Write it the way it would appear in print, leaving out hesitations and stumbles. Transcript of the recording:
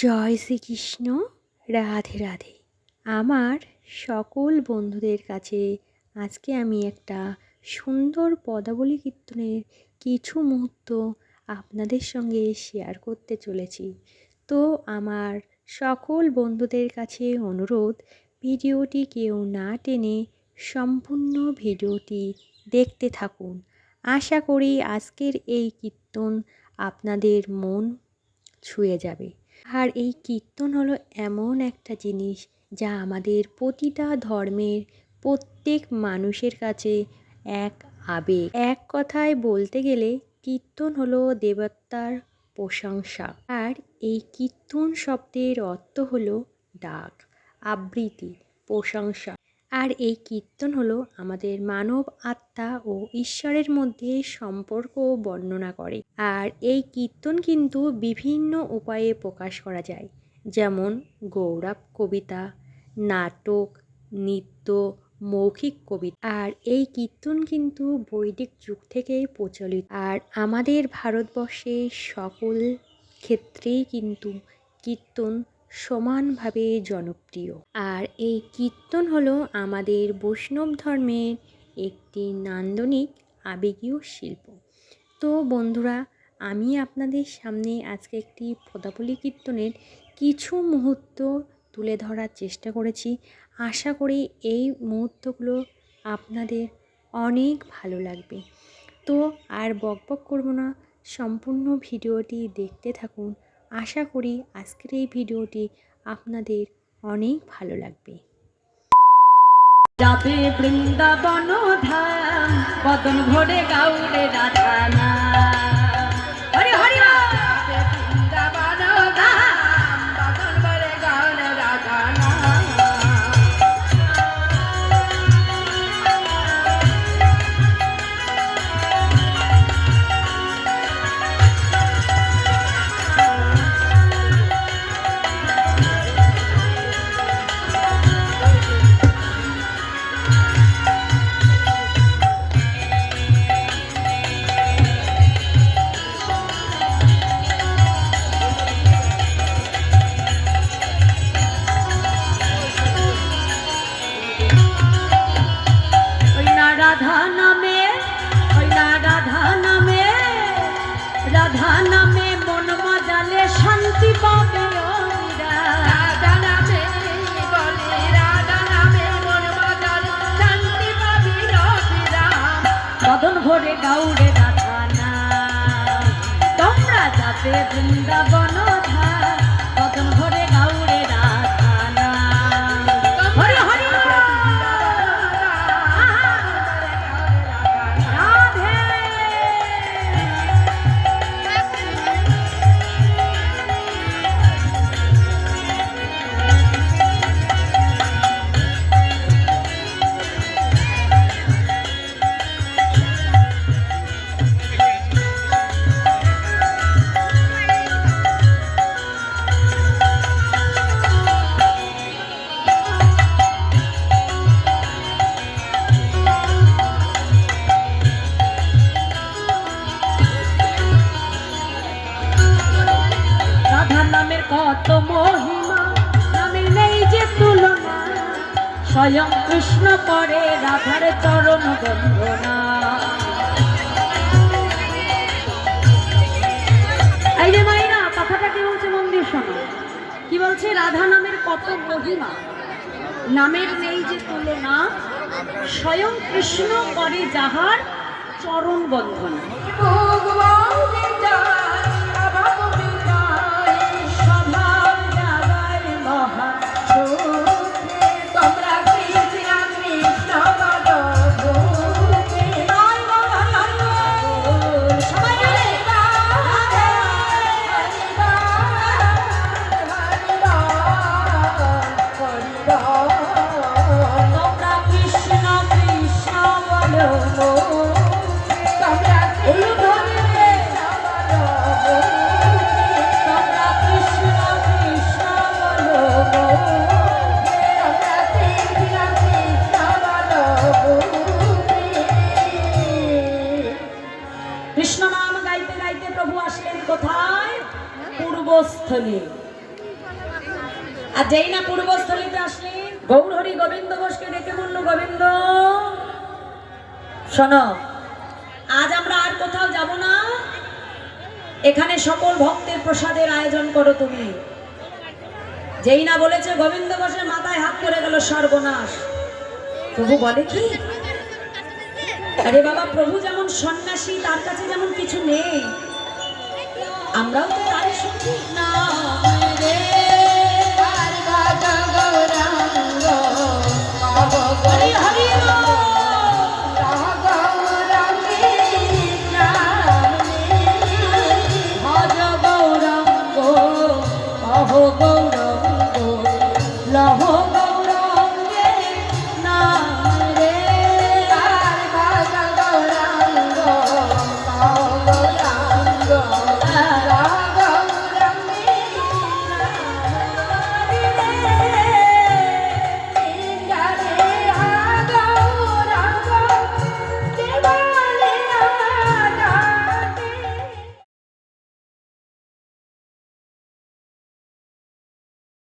জয় শ্রীকৃষ্ণ। রাধে রাধে। আমার সকল বন্ধুদের কাছে আজকে আমি একটা সুন্দর পদাবলী কীর্তনের কিছু মুহূর্ত আপনাদের সঙ্গে শেয়ার করতে চলেছি। তো আমার সকল বন্ধুদের কাছে অনুরোধ, ভিডিওটি কেউ না টেনে সম্পূর্ণ ভিডিওটি দেখতে থাকুন। আশা করি আজকের এই কীর্তন আপনাদের মন ছুঁয়ে যাবে। আর এই কীর্তন হলো এমন একটা জিনিস যা আমাদের প্রতিটা ধর্মের প্রত্যেক মানুষের কাছে এক আবেগ। এক কথায় বলতে গেলে কীর্তন হলো দেবতার প্রশংসা। আর এই কীর্তন শব্দের অর্থ হলো ডাক, আবৃত্তি, প্রশংসা। আর এই কীর্তন হলো আমাদের মানব আত্মা ও ঈশ্বরের মধ্যে সম্পর্ক বর্ণনা করে। আর এই কীর্তন কিন্তু বিভিন্ন উপায়ে প্রকাশ করা যায়, যেমন গৌরব কবিতা, নাটক, নৃত্য, মৌখিক কবিতা। আর এই কীর্তন কিন্তু বৈদিক যুগ থেকেই প্রচলিত। আর আমাদের ভারতবর্ষে সকল ক্ষেত্রেই কিন্তু কীর্তন সমানভাবে জনপ্রিয়। আর এই কীর্তন হলো আমাদের বৈষ্ণব ধর্মের একটি নান্দনিক আবেগীয় শিল্প। তো বন্ধুরা, আমি আপনাদের সামনে আজকে একটি পদাবলী কীর্তনের কিছু মুহূর্ত তুলে ধরার চেষ্টা করেছি। আশা করি এই মুহূর্তগুলো আপনাদের অনেক ভালো লাগবে। তো আর বকবক করব না, সম্পূর্ণ ভিডিওটি দেখতে থাকুন। আশা করি আজকের এই ভিডিওটি আপনাদের অনেক ভালো লাগবে। যাবে বৃন্দাবন ধাম, বদন ভরে গাউরে রাধা নাম। হরি হরি যাবে বৃন্দাবন ধাম, বদন ভরে গাউরে রাধা নাম। রাধা নামে, ওই না রাধা নামে, রাধা নামে মন মজালে শান্তি পাবে। রাধা নামে বলে, রাধা নামে মন মজালে শান্তি পাবি রবিরাম। বদন ভরে গাউরে রাধা নাম। তোমরা যাবে বৃন্দাবন ধাম, বদন ভরে গাউরে রাধা নাম। হরি হরি নামের কত মহিমা, নামের নেই যে তুলনা। স্বয়ং কৃষ্ণ করে রাধার চরণ বন্দনা। এই যে মাইনা, কথাটা কি বলছে মন দিয়ে শোনো। কি বলছে? রাধা নামের কত মহিমা, নামের নেই যে তুলনা। স্বয়ং কৃষ্ণ করে যাহার চরণ বন্দনা। আর যেই না পূর্বস্থলীতে আসলেন, গৌরহরি গোবিন্দ ঘোষকে ডেকে বলল, গোবিন্দ শোনো, আজ আমরা আর কোথাও যাব না, এখানে সকল ভক্তের প্রসাদের আয়োজন করো তুমি। যেই না বলেছে, গোবিন্দ ঘোষের মাথায় হাত করে গেল, সর্বনাশ। প্রভু বলে কি, আরে বাবা, প্রভু যেমন সন্ন্যাসী, তার কাছে যেমন কিছু নেই, আমরাও তো তাই শুনি না রে। হরি হরি গৌরাঙ্গ, লহ